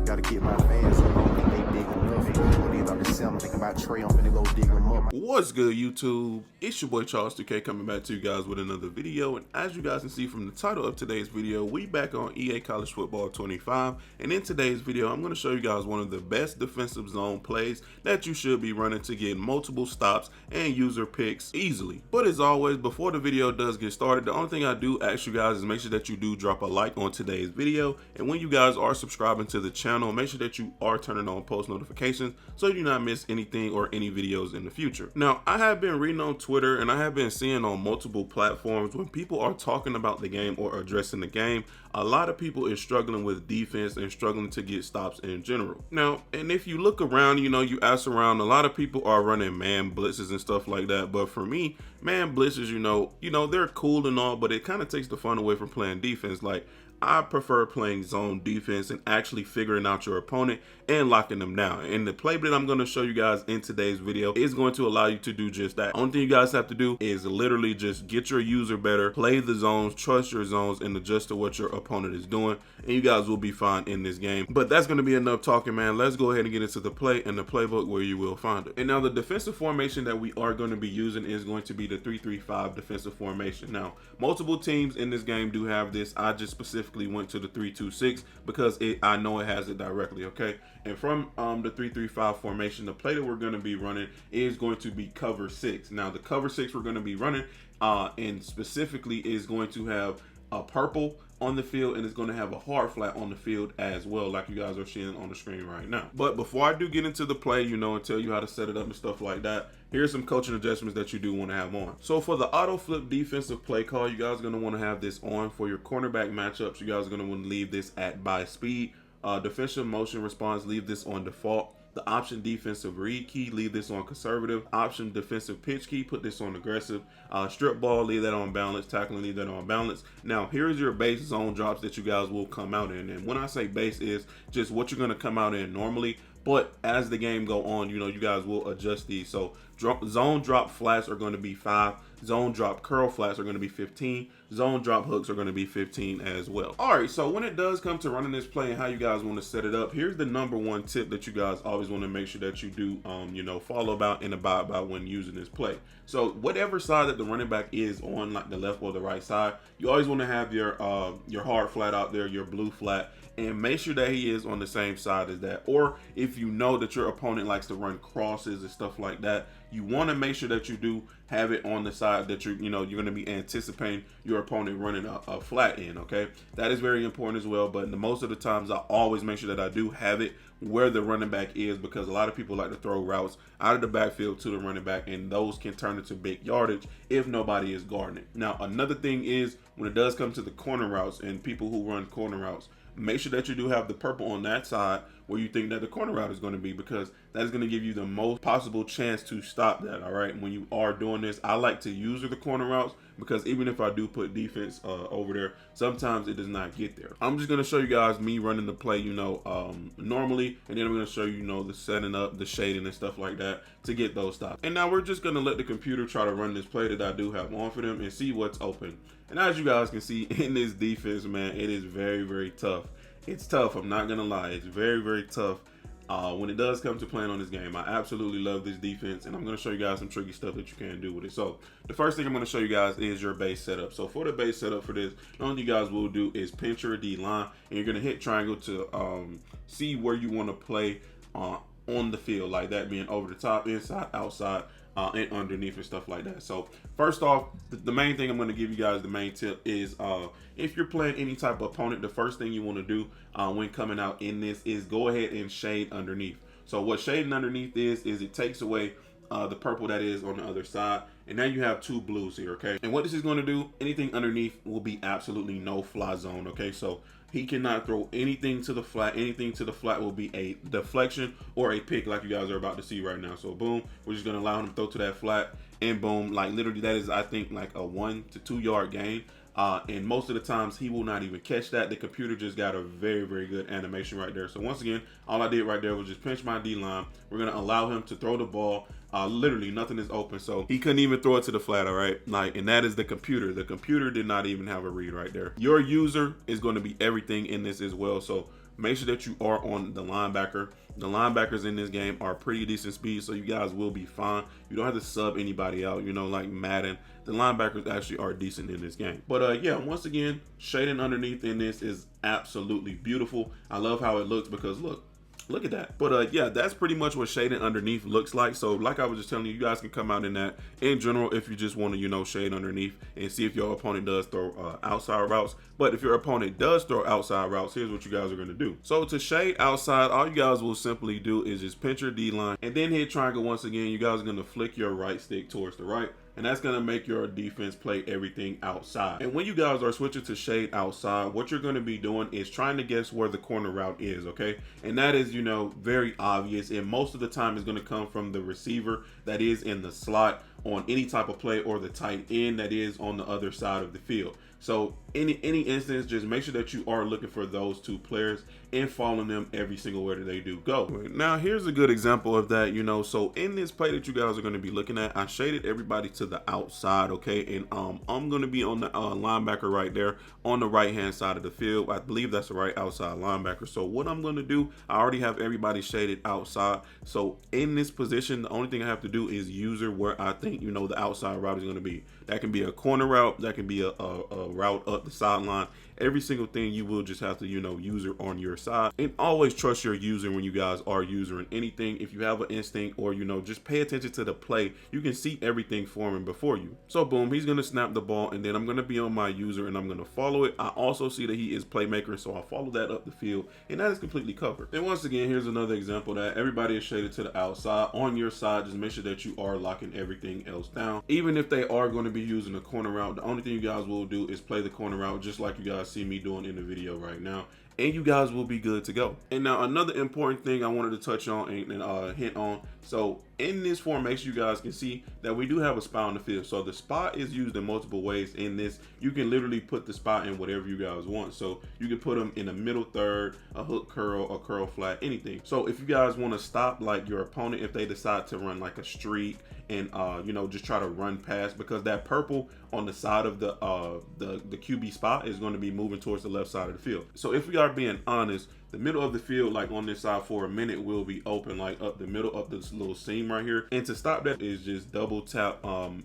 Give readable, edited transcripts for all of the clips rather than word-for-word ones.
Gotta get my fans, I don't think they big enough. When they about to sell, I'm thinking about Trey, I'm finna go dig them up. What's good, YouTube? It's your boy Charles 2K coming back to you guys with another video. And as you guys can see from the title of today's video, we back on EA College Football 25. And in today's video, I'm going to show you guys one of the best defensive zone plays that you should be running to get multiple stops and user picks easily. But as always, before the video does get started, the only thing I do ask you guys is make sure that you do drop a like on today's video. And when you guys are subscribing to the channel, make sure that you are turning on post notifications so you do not miss anything or any videos in the future. Now, I have been reading on Twitter and I have been seeing on multiple platforms when people are talking about the game or addressing the game, a lot of people is struggling with defense and struggling to get stops in general. Now, and if you look around, you ask around, a lot of people are running man blitzes and stuff like that. But for me, man blitzes, they're cool and all, but it kind of takes the fun away from playing defense. Like, I prefer playing zone defense and actually figuring out your opponent and locking them down. And the play that I'm going to show you guys in today's video is going to allow you to do just that. Only thing you guys have to do is literally just get your user better, play the zones, trust your zones, and adjust to what your opponent is doing. And you guys will be fine in this game. But that's going to be enough talking, man. Let's go ahead and get into the play and the playbook where you will find it. And now the defensive formation that we are going to be using is going to be the 3-3-5 defensive formation. Now, multiple teams in this game do have this. I just specifically went to the 3-2-6 because I know it has it directly, okay? And from the 3-3-5 formation, the play that we're going to be running is going to be cover 6. Now, the cover 6 we're going to be running and specifically is going to have a purple on the field, and it's going to have a hard flat on the field as well, like you guys are seeing on the screen right now. But before I do get into the play, and tell you how to set it up and stuff like that, here's some coaching adjustments that you do want to have on. So for the auto flip defensive play call, you guys are going to want to have this on. For your cornerback matchups, you guys are going to want to leave this at by speed. Defensive motion response, leave this on default. The option defensive read key, leave this on conservative. Option defensive pitch key, put this on aggressive. Strip ball, leave that on balance. Tackling, leave that on balance. Now, here's your base zone drops that you guys will come out in. And when I say base, is just what you're going to come out in normally. But as the game go on, you guys will adjust these. So zone drop flats are going to be 5. Zone drop curl flats are going to be 15. Zone drop hooks are going to be 15 as well. All right, so when it does come to running this play and how you guys want to set it up, here's the #1 tip that you guys always want to make sure that you do, follow about and abide by when using this play. So whatever side that the running back is on, like the left or the right side, you always want to have your hard flat out there, your blue flat, and make sure that he is on the same side as that. Or if you know that your opponent likes to run crosses and stuff like that, you want to make sure that you do have it on the side that you're going to be anticipating your opponent running a flat in, okay? That is very important as well, but most of the times I always make sure that I do have it where the running back is, because a lot of people like to throw routes out of the backfield to the running back, and those can turn into big yardage if nobody is guarding it. Now, another thing is when it does come to the corner routes and people who run corner routes, make sure that you do have the purple on that side where you think that the corner route is going to be, because that is going to give you the most possible chance to stop that. All right, when you are doing this, I like to use the corner routes because even if I do put defense over there, sometimes it does not get there. I'm just going to show you guys me running the play, normally, and then I'm going to show you, the setting up, the shading and stuff like that to get those stops. And now we're just going to let the computer try to run this play that I do have on for them and see what's open. And as you guys can see in this defense, man, it is very, very tough. It's tough. I'm not going to lie. It's very, very tough when it does come to playing on this game. I absolutely love this defense, and I'm going to show you guys some tricky stuff that you can do with it. So the first thing I'm going to show you guys is your base setup. So for the base setup for this, the only thing you guys will do is pinch your D line, and you're going to hit triangle to see where you want to play on the field, like that being over the top, inside, outside, and underneath and stuff like that. So first off, the main thing I'm going to give you guys, the main tip is if you're playing any type of opponent, the first thing you want to do when coming out in this is go ahead and shade underneath. So what shading underneath is it takes away the purple that is on the other side, and now you have 2 blues here, okay? And what this is going to do, anything underneath will be absolutely no fly zone, okay? So he cannot throw anything to the flat. Anything to the flat will be a deflection or a pick, like you guys are about to see right now. So boom, we're just going to allow him to throw to that flat, and boom, like literally that is, I think, like a 1 to 2 yard gain. And most of the times he will not even catch that. The computer just got a very, very good animation right there. So once again, all I did right there was just pinch my D line. We're going to allow him to throw the ball. Literally nothing is open, so he couldn't even throw it to the flat. All right, and that is the computer. The computer did not even have a read right there. Your user is going to be everything in this as well, so make sure that you are on the linebacker. The linebackers in this game are pretty decent speed, so you guys will be fine. You don't have to sub anybody out, you know, like Madden. The linebackers actually are decent in this game. But yeah, once again, shading underneath in this is absolutely beautiful. I love how it looks because look at that. But yeah, that's pretty much what shading underneath looks like. So like I was just telling you, you guys can come out in that in general if you just want to, you know, shade underneath and see if your opponent does throw outside routes. But if your opponent does throw outside routes, here's what you guys are going to do. So to shade outside, all you guys will simply do is just pinch your D line and then hit triangle once again. You guys are going to flick your right stick towards the right, and that's going to make your defense play everything outside. And when you guys are switching to shade outside, what you're going to be doing is trying to guess where the corner route is, okay? And that is, you know, very obvious, and most of the time is going to come from the receiver that is in the slot on any type of play, or the tight end that is on the other side of the field. So any instance, just make sure that you are looking for those two players and following them every single way that they do go. Now here's a good example of that, you know. So in this play that you guys are going to be looking at, I shaded everybody to the outside, okay? And I'm going to be on the linebacker right there on the right hand side of the field. I believe that's the right outside linebacker. So what I'm going to do, I already have everybody shaded outside. So in this position, the only thing I have to do is user where I think, you know, the outside route is going to be. That can be a corner route, that can be a route up the sideline. Every single thing you will just have to, you know, user on your side. And always trust your user when you guys are using anything. If you have an instinct, or, you know, just pay attention to the play, you can see everything forming before you. So boom, he's gonna snap the ball, and then I'm gonna be on my user and I'm gonna follow it. I also see that he is playmaker, so I follow that up the field, and that is completely covered. And once again, here's another example that everybody is shaded to the outside. On your side, just make sure that you are locking everything else down. Even if they are going to be using a corner route, the only thing you guys will do is play the corner route just like you guys see me doing in the video right now, and you guys will be good to go. And now another important thing I wanted to touch on and hint on. So in this formation, you guys can see that we do have a spot on the field. So the spot is used in multiple ways in this. You can literally put the spot in whatever you guys want. So you can put them in a middle third, a hook curl, a curl flat, anything. So if you guys want to stop like your opponent, if they decide to run like a streak and you know, just try to run past, because that purple on the side of the QB spot is going to be moving towards the left side of the field. So if we are being honest, the middle of the field, like on this side for a minute, will be open, like up the middle of this little seam right here. And to stop that is just double tap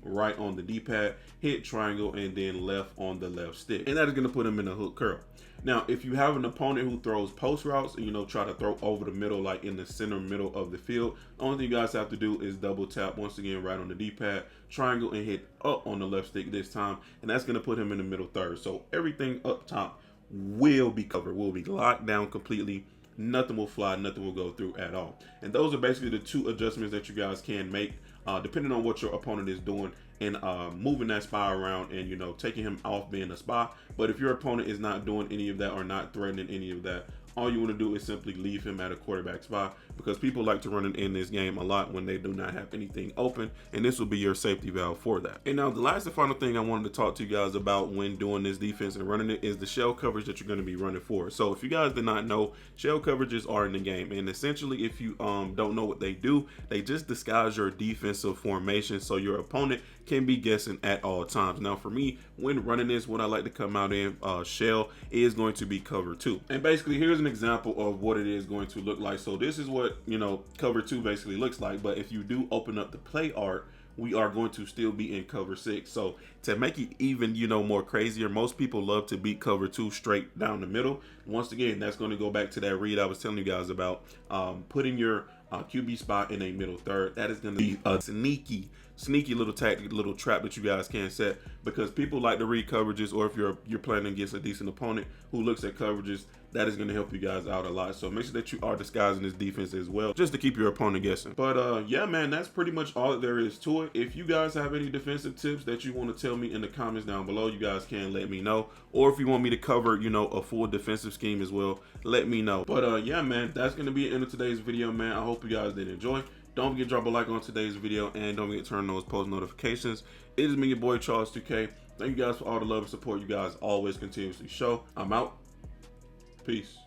right on the D-pad, hit triangle, and then left on the left stick. And that is going to put him in a hook curl. Now, if you have an opponent who throws post routes and, you know, try to throw over the middle, like in the center middle of the field, the only thing you guys have to do is double tap once again right on the D-pad, triangle, and hit up on the left stick this time, and that's going to put him in the middle third. So everything up top will be covered, will be locked down completely. Nothing will fly, nothing will go through at all. And those are basically the two adjustments that you guys can make depending on what your opponent is doing, and moving that spy around and, you know, taking him off being a spy. But if your opponent is not doing any of that or not threatening any of that, all you want to do is simply leave him at a quarterback spot, because people like to run it in this game a lot when they do not have anything open, and this will be your safety valve for that. And now the last and final thing I wanted to talk to you guys about when doing this defense and running it is the shell coverage that you're going to be running for. So if you guys did not know, shell coverages are in the game, and essentially if you don't know what they do, they just disguise your defensive formation so your opponent can be guessing at all times. Now for me, when running this, what I like to come out in shell is going to be cover 2. And basically here's an example of what it is going to look like. So this is what, you know, cover 2 basically looks like. But if you do open up the play art, we are going to still be in cover 6. So to make it even, you know, more crazier, most people love to beat cover 2 straight down the middle. Once again, that's going to go back to that read I was telling you guys about, putting your QB spot in a middle third. That is going to be a sneaky little tactic, little trap that you guys can set, because people like to read coverages, or if you're playing against a decent opponent who looks at coverages, that is going to help you guys out a lot. So make sure that you are disguising this defense as well, just to keep your opponent guessing. But yeah, man, that's pretty much all that there is to it. If you guys have any defensive tips that you want to tell me in the comments down below, you guys can let me know. Or if you want me to cover, you know, a full defensive scheme as well, let me know. But yeah, man, that's going to be the end of today's video, man. I hope you guys did enjoy. Don't forget to drop a like on today's video, and don't forget to turn on those post notifications. It is me, your boy Charles 2K. Thank you guys for all the love and support you guys always continuously show. I'm out. Peace.